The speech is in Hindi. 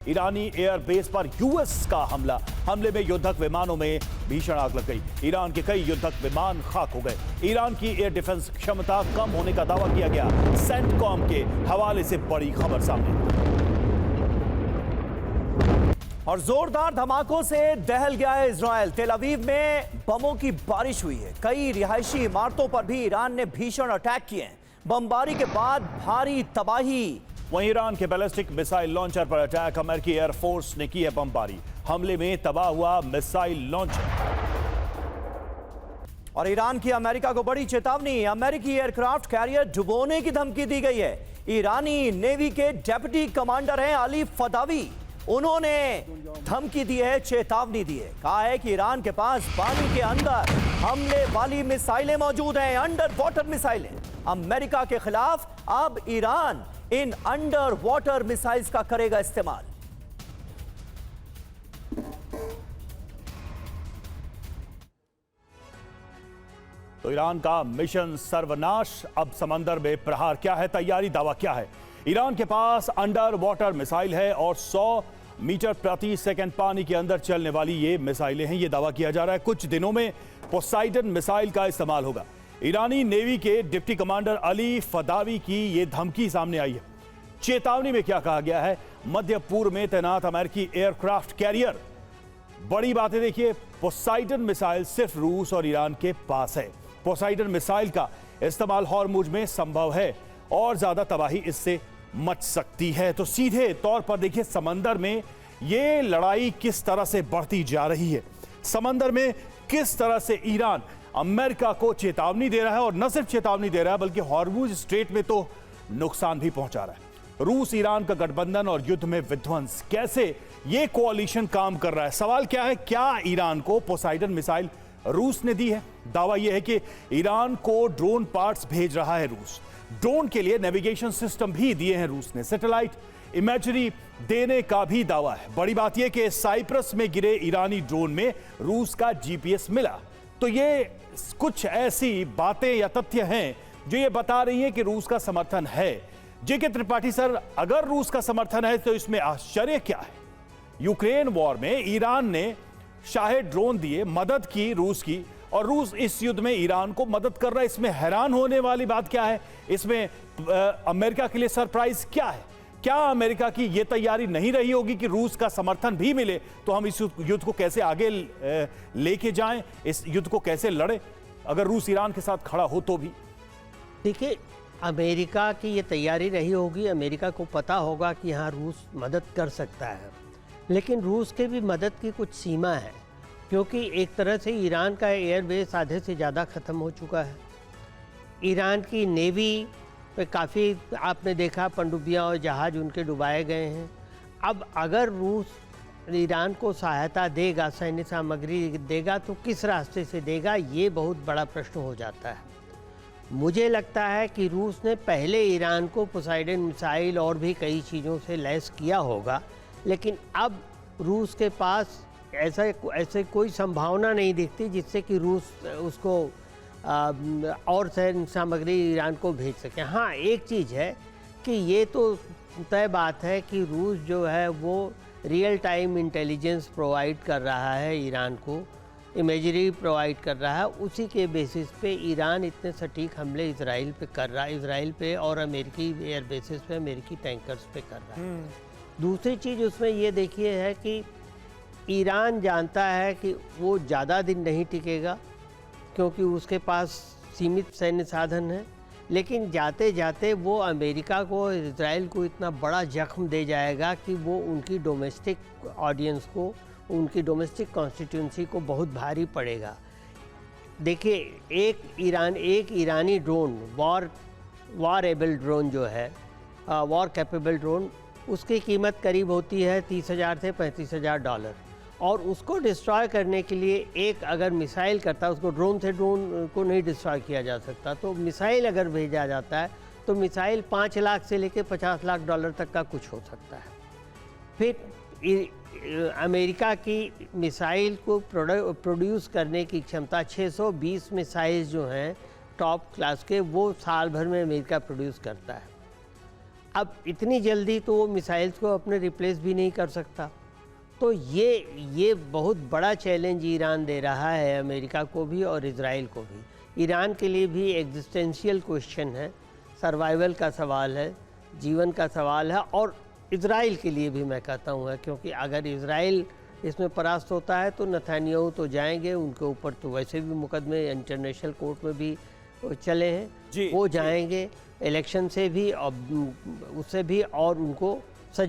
ईरानी एयरबेस पर यूएस का हमले में युद्धक विमानों में भीषण आग लग गई। ईरान के कई युद्धक विमान खाक हो गए। ईरान की एयर डिफेंस क्षमता कम होने का दावा किया गया। सेंटकॉम के हवाले से बड़ी खबर सामने। और जोरदार धमाकों से दहल गया है इजरायल। तेल अवीव में बमों की बारिश हुई है। कई रिहायशी इमारतों पर भी ईरान ने भीषण अटैक किए हैं। बमबारी के बाद भारी तबाही। वहीं ईरान के बैलिस्टिक मिसाइल लॉन्चर पर अटैक। अमेरिकी एयरफोर्स ने की है बमबारी। हमले में तबाह हुआ मिसाइल लॉन्चर। और ईरान की अमेरिका को बड़ी चेतावनी। अमेरिकी एयरक्राफ्ट कैरियर डुबोने की धमकी दी गई है। ईरानी नेवी के डेप्यूटी कमांडर हैं अली फदावी। उन्होंने धमकी दी है, चेतावनी दी है। कहा है कि ईरान के पास पानी के अंदर हमले वाली मिसाइलें मौजूद हैं, अंडर वाटर मिसाइलें। अमेरिका के खिलाफ अब Iran in under water missiles का करेगा इस्तेमाल। तो ईरान का मिशन सर्वनाश। अब समंदर में प्रहार क्या है, तैयारी, दावा क्या है? ईरान के पास अंडर वाटर मिसाइल है और 100 मीटर प्रति सेकंड पानी के अंदर चलने वाली ये मिसाइलें हैं। ये दावा किया जा रहा है कुछ दिनों में पोसाइडन मिसाइल का इस्तेमाल होगा। ईरानी नेवी के डिप्टी कमांडर अली फदावी की ये धमकी सामने आई है। चेतावनी में क्या कहा गया है? मध्य पूर्व में तैनात अमेरिकी एयरक्राफ्ट कैरियर। बड़ी बात है, देखिए, पोसाइडन मिसाइल सिर्फ रूस और ईरान के पास है। पोसाइडन मिसाइल का इस्तेमाल हॉर्मुज में संभव है और ज्यादा तबाही इससे मच सकती है। तो सीधे तौर पर देखिए समंदर में ये लड़ाई किस तरह से बढ़ती जा रही है। समंदर में किस तरह से ईरान अमेरिका को चेतावनी दे रहा है और न सिर्फ चेतावनी दे रहा है बल्कि हॉर्मुज स्ट्रेट में तो नुकसान भी पहुंचा रहा है। रूस ईरान का गठबंधन और युद्ध में विध्वंस, कैसे ये कोalition काम कर रहा है? सवाल क्या है, क्या ईरान को पोसाइडन मिसाइल रूस ने दी है? दावा यह है कि ईरान को ड्रोन पार्ट्स भेज रहा है रूस। ड्रोन के लिए नेविगेशन सिस्टम भी दिए हैं रूस ने। सैटेलाइट इमेजरी देने का भी दावा है। बड़ी बात यह कि साइप्रस में गिरे ईरानी ड्रोन में रूस का जीपीएस मिला। तो ये कुछ ऐसी बातें या तथ्य हैं जो ये बता रही हैं कि रूस का समर्थन है। जेके त्रिपाठी सर, अगर रूस का समर्थन है तो इसमें आश्चर्य क्या है? यूक्रेन वॉर में ईरान ने शाहे ड्रोन दिए, मदद की रूस की, और रूस इस युद्ध में ईरान को मदद कर रहा है। इसमें हैरान होने वाली बात क्या है? इसमें अमेरिका के लिए सरप्राइज क्या है? क्या अमेरिका की यह तैयारी नहीं रही होगी कि रूस का समर्थन भी मिले तो हम इस युद्ध को कैसे आगे लेके जाएं, इस युद्ध को कैसे लड़े, अगर रूस ईरान के साथ खड़ा हो तो भी? देखिए, अमेरिका की ये तैयारी रही होगी। अमेरिका को पता होगा कि हाँ, रूस मदद कर सकता है, लेकिन रूस के भी मदद की कुछ सीमा है, क्योंकि एक तरह से ईरान का एयरबेस आधे से ज़्यादा ख़त्म हो चुका है। ईरान की नेवी पे काफ़ी आपने देखा पनडुब्बियाँ और जहाज़ उनके डुबाए गए हैं। अब अगर रूस ईरान को सहायता देगा, सैन्य सामग्री देगा, तो किस रास्ते से देगा, ये बहुत बड़ा प्रश्न हो जाता है। मुझे लगता है कि रूस ने पहले ईरान को पोसाइडन मिसाइल और भी कई चीज़ों से लैस किया होगा, लेकिन अब रूस के पास ऐसे कोई संभावना नहीं दिखती जिससे कि रूस उसको और सैन्य सामग्री ईरान को भेज सके। हाँ, एक चीज़ है कि ये तो तय बात है कि रूस जो है वो रियल टाइम इंटेलिजेंस प्रोवाइड कर रहा है ईरान को, इमेजरी प्रोवाइड कर रहा है। उसी के बेसिस पे ईरान इतने सटीक हमले इजराइल पे कर रहा है, इजराइल पे और अमेरिकी एयर बेसिस पे, अमेरिकी टैंकर्स पे कर रहा है। दूसरी चीज़ उसमें ये देखिए है कि ईरान जानता है कि वो ज़्यादा दिन नहीं टिकेगा, क्योंकि उसके पास सीमित सैन्य साधन है, लेकिन जाते जाते वो अमेरिका को, इजराइल को इतना बड़ा जख्म दे जाएगा कि वो उनकी डोमेस्टिक ऑडियंस को, उनकी डोमेस्टिक कॉन्स्टिट्यूंसी को बहुत भारी पड़ेगा। देखिए, एक ईरानी ड्रोन, वॉर एबल ड्रोन जो है, वॉर कैपेबल ड्रोन, उसकी कीमत करीब होती है $30,000 से $35,000, और उसको डिस्ट्रॉय करने के लिए एक अगर मिसाइल करता है, उसको ड्रोन से ड्रोन को नहीं डिस्ट्रॉय किया जा सकता, तो मिसाइल अगर भेजा जाता है तो मिसाइल 5 लाख से लेकर $50 लाख तक का कुछ हो सकता है। फिर अमेरिका की मिसाइल को प्रोड्यूस करने की क्षमता, 620 मिसाइल जो हैं टॉप क्लास के, वो साल भर में अमेरिका प्रोड्यूस करता है। अब इतनी जल्दी तो वो मिसाइल्स को अपने रिप्लेस भी नहीं कर सकता। तो ये बहुत बड़ा चैलेंज ईरान दे रहा है अमेरिका को भी और इजराइल को भी। ईरान के लिए भी एग्जिस्टेंशियल क्वेश्चन है, सर्वाइवल का सवाल है, जीवन का सवाल है, और इजराइल के लिए भी मैं कहता हूँ है, क्योंकि अगर इजराइल इसमें परास्त होता है तो नेतन्याहू तो जाएंगे, उनके ऊपर तो वैसे भी मुकदमे इंटरनेशनल कोर्ट में भी चले हैं, वो जाएंगे इलेक्शन से भी और उससे भी, और उनको सजा